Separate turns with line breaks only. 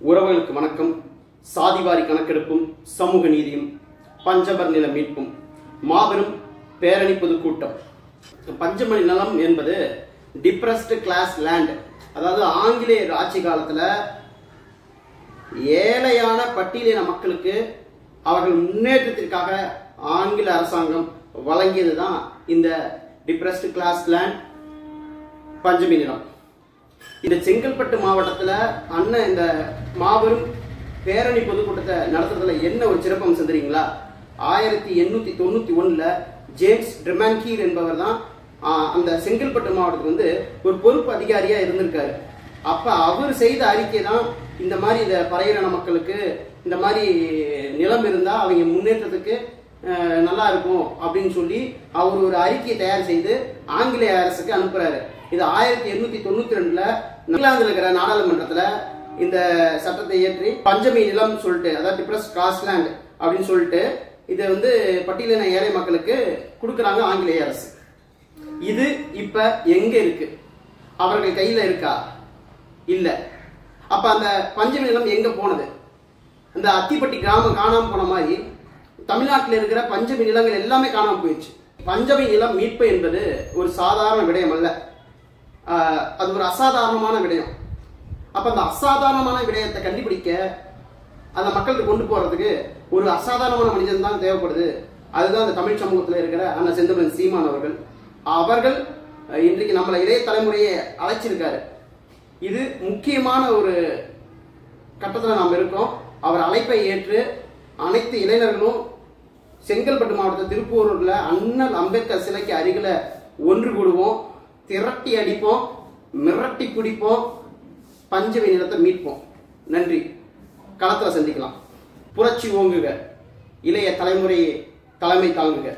உறவுகளுக்கு வணக்கம். சாதிவாரி கணக்கெடுப்பும் சமூக நீதியும் பஞ்சமர் நில மீட்பும் மாபெரும் பேரணி பொதுக்கூட்டம். பஞ்சமர் நிலம் என்பது டிப்ரஸ்டு கிளாஸ் லேண்ட், அதாவது ஆங்கிலேயர் ஆட்சி காலத்தில் ஏழையான பட்டியலின மக்களுக்கு அவர்கள் முன்னேற்றத்திற்காக ஆங்கில அரசாங்கம் வழங்கியது தான் இந்த டிப்ரஸ்டு கிளாஸ் லேண்ட் பஞ்சமி நிலம். இந்த செங்கல்பட்டு மாவட்டத்தில் அண்ணன் இந்த மாபெரும் பேரணி பொதுக்கூட்டத்தை நடத்துறதுல என்ன ஒரு சிறப்பம்சம் தெரியுங்களா? 1891 ஜேம்ஸ் ட்ரெமான்கீர் என்பவர் தான் அந்த செங்கல்பட்டு மாவட்டத்துக்கு ஒரு பொறுப்பு அதிகாரியா இருந்திருக்காரு. அப்ப அவர் செய்த அறிக்கை தான் இந்த மாதிரி இந்த பறையின மக்களுக்கு இந்த மாதிரி நிலம் இருந்தா அவங்க முன்னேற்றத்துக்கு நல்லா இருக்கும் அப்படின்னு சொல்லி அவர் ஒரு அறிக்கையை தயார் செய்து ஆங்கிலேய அரசுக்கு அனுப்புறாரு. இது 1892 இங்கிலாந்துல இருக்கிற நாடாளுமன்றத்துல இந்த சட்டத்தை ஏற்றி பஞ்சமி நிலம் சொல்லிட்டு, அதாவது டிப்ரஸ்ட் கிளாஸ் லேண்ட் அப்படின்னு சொல்லிட்டு இதை பட்டியலின ஏழை மக்களுக்கு கொடுக்கறாங்க ஆங்கிலேய அரசு. இது இப்ப எங்க இருக்கு? அவர்கள் கையில இருக்கா? இல்ல. அப்ப அந்த பஞ்சமி நிலம் எங்க போனது? அந்த அத்திப்பட்டி கிராமம் காணாம போன மாதிரி தமிழ்நாட்டில் இருக்கிற பஞ்சமி நிலங்கள் எல்லாமே காணாம போயிடுச்சு. பஞ்சமி நிலம் மீட்பு என்பது ஒரு சாதாரண விடயம் அல்ல, அது ஒரு அசாதாரணமான விடயம். அப்ப அந்த அசாதாரணமான விடயத்தை கண்டுபிடிக்க அந்த மக்களுக்கு கொண்டு போறதுக்கு ஒரு அசாதாரணமான மனிதன் தான் தேவைப்படுது. அதுதான் அந்த தமிழ் சமூகத்தில் இருக்கிற அண்ணன் செந்தமிழன் சீமான் அவர்கள் இன்றைக்கு நம்மளை இளைய தலைமுறையை அழைச்சிருக்காரு. இது முக்கியமான ஒரு கட்டத்தில் நாம் இருக்கோம். அவர் அழைப்பை ஏற்று அனைத்து இளைஞர்களும் செங்கல்பட்டு மாவட்டத்தில் திருப்பூர்ல அண்ணல் அம்பேத்கர் சிலைக்கு அருகில ஒன்று கூடுவோம், திரட்டி அடிப்போம், மிரட்டி பிடிப்போம், பஞ்சமி நிலத்தை மீட்போம். நன்றி. களத்தில் சந்திக்கலாம். புரட்சி ஓங்குக, இளைய தலைமுறையை தலைமை தாங்குக.